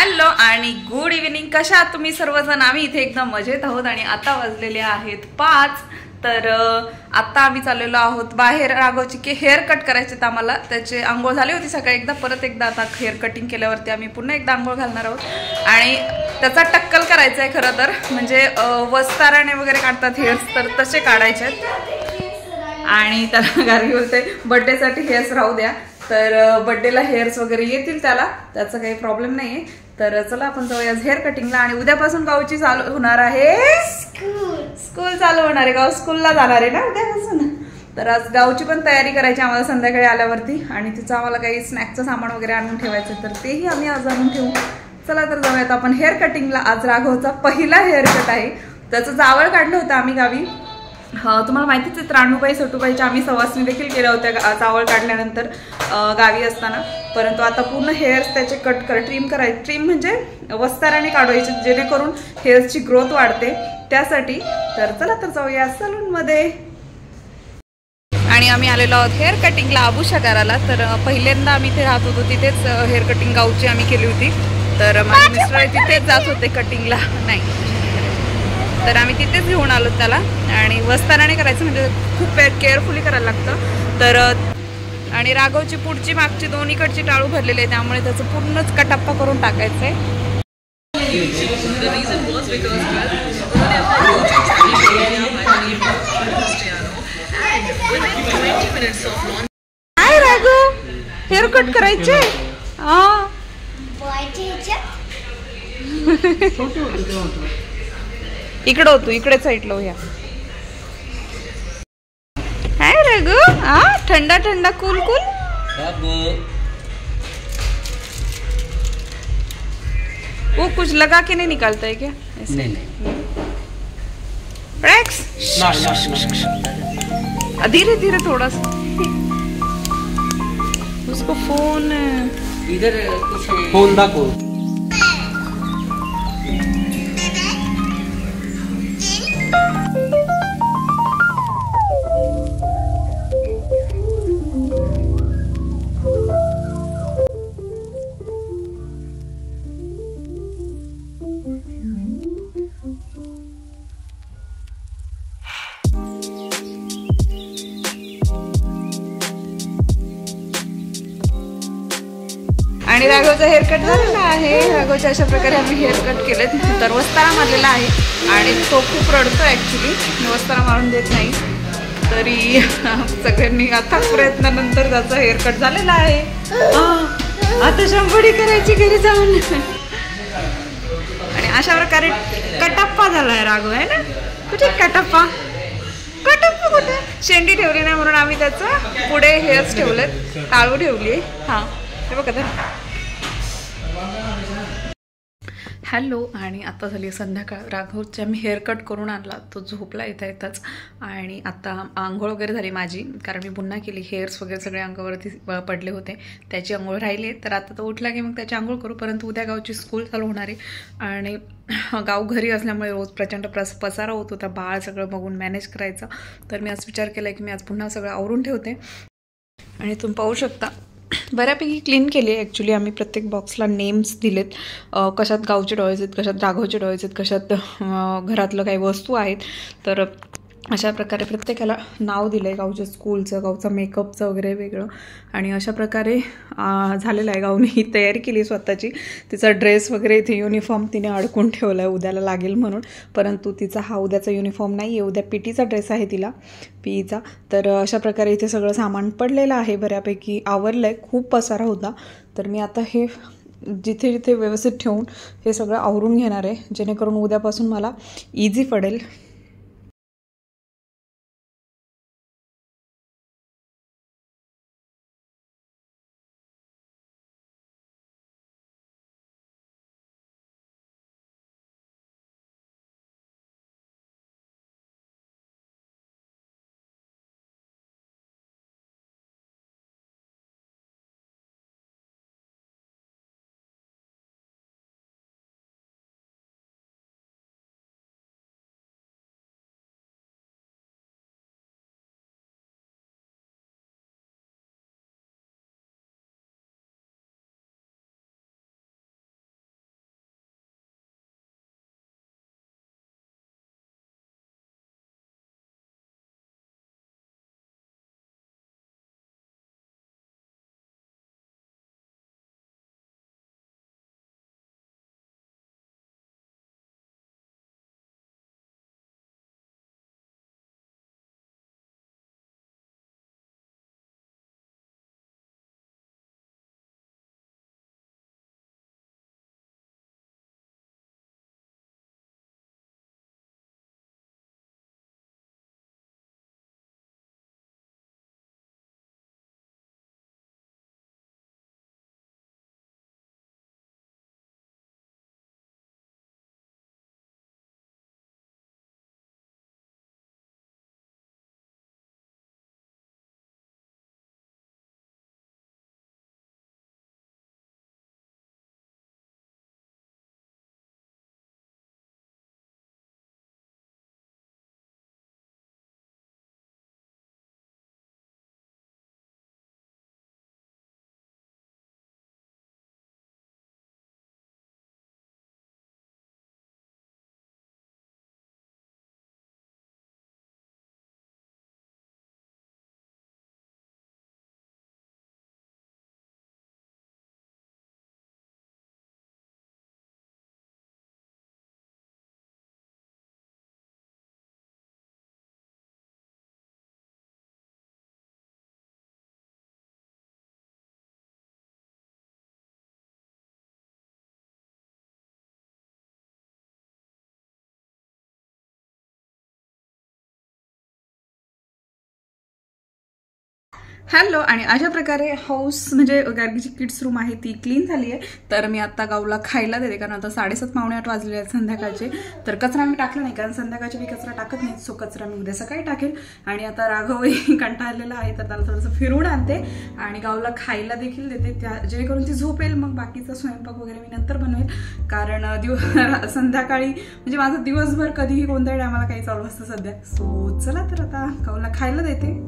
Hello आणि good evening. कशा आहात तुम्ही सर्वजण? आम्ही इथे एकदम मजेत आहोत आणि आता वाजलेले आहेत 5. तर आता आम्ही चाललेलो आहोत बाहेर. राघवची हेअर कट करायचे तर आम्हाला. त्याचे आंघोळ झाली होती सकाळी एकदा, परत एकदा आता हेअर कटिंग केल्यावरती आम्ही पुन्हा एकदा आंघोळ घालणार आहोत आणि त्याचा टक्कल करायचा आहे. खरं तर म्हणजे वस्ताराने वगैरे काढतात हेअर्स, तर तसे काढायचे आहेत. आणि त्याला गारगी बोलते बर्थडेसाठी हेअर्स राहू द्या, तर बर्थडेला हेअर्स वगैरे येतील त्याला, त्याचा काही प्रॉब्लेम नाहीये. तर चला आपण जाऊया हेअर कटिंगला. आणि उद्यापासून गावची चालू होणार आहे स्कूल चालू होणार आहे. गाव स्कूलला जाणार आहे ना उद्यापासून. तर आज गावची पण तयारी करायची आम्हाला संध्याकाळी आल्यावरती. आणि तिचं आम्हाला काही स्नॅक्सचं सामान वगैरे आणून ठेवायचं, तर तेही आम्ही आज आणून ठेवू. चला तर जाऊयात आपण हेअर कटिंगला. आज राघवचा पहिला हेअर कट आहे. त्याचं जावळ काढलं होतं आम्ही गावी. तुम्हाला माहितीच आहे, 93 सटुबाईच्या आम्ही सवासणी देखील केल्या होत्या चावळ काढल्यानंतर गावी असताना. परंतु आता पूर्ण हेअर्स त्याचे ट्रिम करायचे. ट्रिम म्हणजे वस्ताराने काढवायचे, जेणेकरून हेअर्सची ग्रोथ वाढते त्यासाठी. तर चला तर जाऊया सलूनमध्ये. आणि आम्ही आलेलो आहोत हेअर कटिंगला आबुशा करायला. तर पहिल्यांदा आम्ही इथे राहत होतो, तिथेच हेअर कटिंग गावची आम्ही केली होती. तर माझे मिस्टर तिथेच जात होते कटिंगला. नाही, तर आम्ही तिथेच घेऊन आलो त्याला. आणि वस्ताराने करायचं म्हणजे खूप केअरफुली करायला लागतं. तर आणि राघवची पुढची मागची दोन्हीकडची टाळू भरलेली आहे, त्यामुळे त्याचं पूर्णच कटाप्पा करून टाकायचं आहे. काय राघव हेअर कट करायचे? इकडं होतो, इकडे साईडला या. काय राघव? ठंडा ठंडा कूल कूल. वो कुछ लगा के नहीं निकालता है क्या? ऐसे नहीं. धीरे धीरे थोड़ा सा. उसको फोन इधर फोन दाखव. आणि राघवचा हेअर कट झालेला आहे. राघवच्या अशा प्रकारे आम्ही हेअर कट केलेत. तर वस्तारा मारलेला आहे आणि तो खूप रडतो ॲक्च्युली. वस्तारा मारून देत नाही, तरी सगळ्यांनी अथक प्रयत्नानंतर त्याचा हेअर कट झालेला आहे. आता शंभरी करायची घरी जाऊन. आणि अशा प्रकारे कटप्पा झाला आहे राघव, आहे ना? कुठे कटप्पा? कटप्पा कुठे? शेंडी ठेवली नाही म्हणून आम्ही त्याचं पुढे हेअर्स ठेवलेत, टाळू ठेवली. हे बघा तर. हॅलो. आणि आता झाली संध्याकाळ. राघवच्या मी हेअर कट करून आणला, तो झोपला येताच. आणि आता आंघोळ वगैरे झाली माझी, कारण मी पुन्हा केली. हेअर्स वगैरे सगळे अंगावरती पडले होते, त्याची आंघोळ राहिली. तर आता तो उठला की मग त्याची आंघोळ करू. परंतु उद्या गावची स्कूल चालू होणार आहे आणि गाव घरी असल्यामुळे रोज प्रचंड पसारा होत होता. बाळ सगळं बघून मॅनेज करायचं. तर मी आज विचार केला की मी आज पुन्हा सगळं आवरून ठेवते. आणि तुम्ही पाहू शकता बऱ्यापैकी क्लीन केली आहे. ॲक्च्युली आम्ही प्रत्येक बॉक्सला नेम्स दिलेत, कशात गावचे डॉयज आहेत, कशात राघवचे डॉयज आहेत, कशात घरातलं काही वस्तू आहेत. तर अशा प्रकारे प्रत्येकाला नाव दिलं आहे, गावच्या स्कूलचं, गावचा मेकअपचं वगैरे वेगळं. आणि अशा प्रकारे झालेलं आहे. गावने ही तयारी केली स्वतःची. तिचा ड्रेस वगैरे इथे युनिफॉर्म तिने अडकून ठेवला आहे उद्याला लागेल म्हणून. परंतु तिचा हा उद्याचा युनिफॉर्म नाही आहे, उद्या पीटीचा ड्रेस आहे तिला, पीईचा. तर अशा प्रकारे इथे सगळं सामान पडलेलं आहे, बऱ्यापैकी आवरलं आहे. खूप पसारा होता. तर मी आता हे जिथे जिथे व्यवस्थित ठेवून हे सगळं आवरून घेणार आहे, जेणेकरून उद्यापासून मला इझी पडेल. हॅलो. आणि अशा प्रकारे हाऊस म्हणजे गार्गीची किड्स रूम आहे ती क्लीन झाली आहे. तर मी आता गाऊला खायला देते कारण आता 7:30 पावणे 8 वाजलेले आहेत संध्याकाळचे. तर कचरा मी टाकला नाही कारण संध्याकाळची मी कचरा टाकत नाही. सो कचरा मी उद्या सकाळी टाकेल. आणि आता राघवही कंटाळलेला आहे तर त्याला थोडंसं फिरवून आणते आणि गाऊला खायला देखील देते त्या जेणेकरून ती झोपेल. मग बाकीचा स्वयंपाक वगैरे मी नंतर बनवेल कारण संध्याकाळी म्हणजे माझं दिवसभर कधीही कोणत्याही टायमाला काही चालू असतं सध्या. सो चला तर आता गाऊला खायला देते.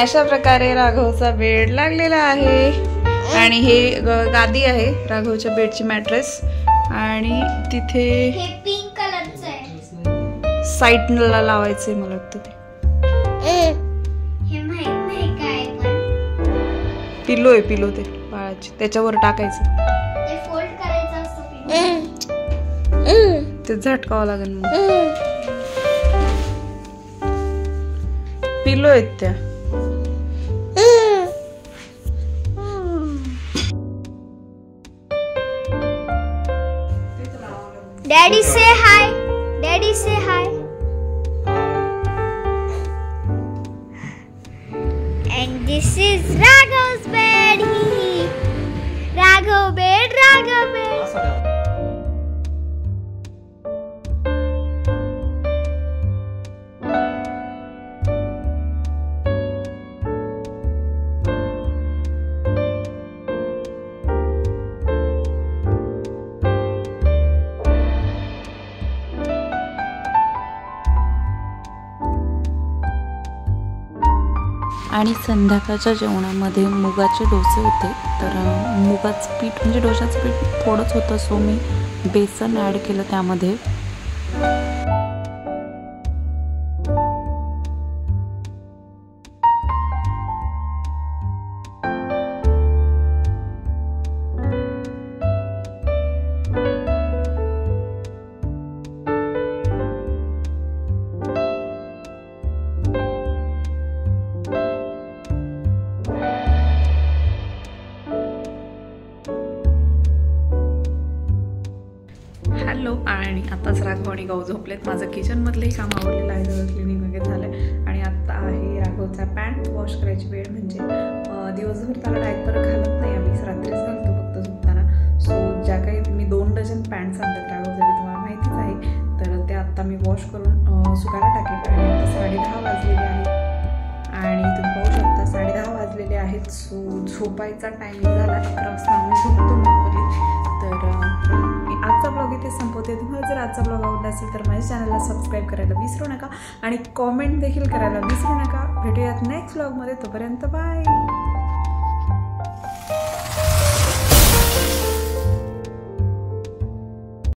अशा प्रकारे राघवचा बेड लागलेला आहे आणि हे गादी आहे राघवच्या बेडची मॅट्रेस. आणि तिथे हे पिंक कलरचं आहे, साईडला लावायचंय मला वाटतं ते. हे माहित नाही काय पण पिलो आहे, पिलो ते बाळाची, त्याच्यावर टाकायचं, ते फोल्ड करायचं असतं, ते झटकावं लागेल. मग पिलो आहेत त्या. Daddy say hi. Daddy say hi. And this is Raghav's bed. Raghav bed, Raghav bed. आणि संध्याकाळच्या जेवणामध्ये मुगाचे डोसे होते. तर मुगाचं पीठ म्हणजे डोशाचं पीठ थोडंच होतं. सो मी बेसन ॲड केलं त्यामध्ये. हॅलो. आणि आताच राघव आणि गाऊ झोपलेत. माझं किचनमधलंही काम आवडलेलं आहे, सगळं क्लिनिंग वगैरे झालं आहे. आणि आत्ता आहे राघवचा पॅन्ट वॉश करायची वेळ. म्हणजे दिवसभर त्याला डायपर घालत नाही आम्ही, रात्रीच घालतो फक्त झोपताना. सो ज्या काही मी 2 डझन पॅन्ट्स आणतात राघवसाठी, तुम्हाला माहितीच आहे. तर ते आत्ता मी वॉश करून सुकायला टाकेल. आणि आता 10:30 वाजलेले आहेत आणि तुम्ही पाहू शकता 10:30 वाजलेले आहेत. सो झोपायचा टायमिंग झाला. 11 वाजता आम्ही झोपतो नॉर्मली. तर आजचा ब्लॉग इथे संपवते. तुम्हाला जर आजचा ब्लॉग आवडला असेल तर माझ्या चॅनलला सबस्क्राईब करायला विसरू नका आणि कॉमेंट देखील करायला विसरू नका. भेटूयात नेक्स्ट ब्लॉगमध्ये. तोपर्यंत बाय.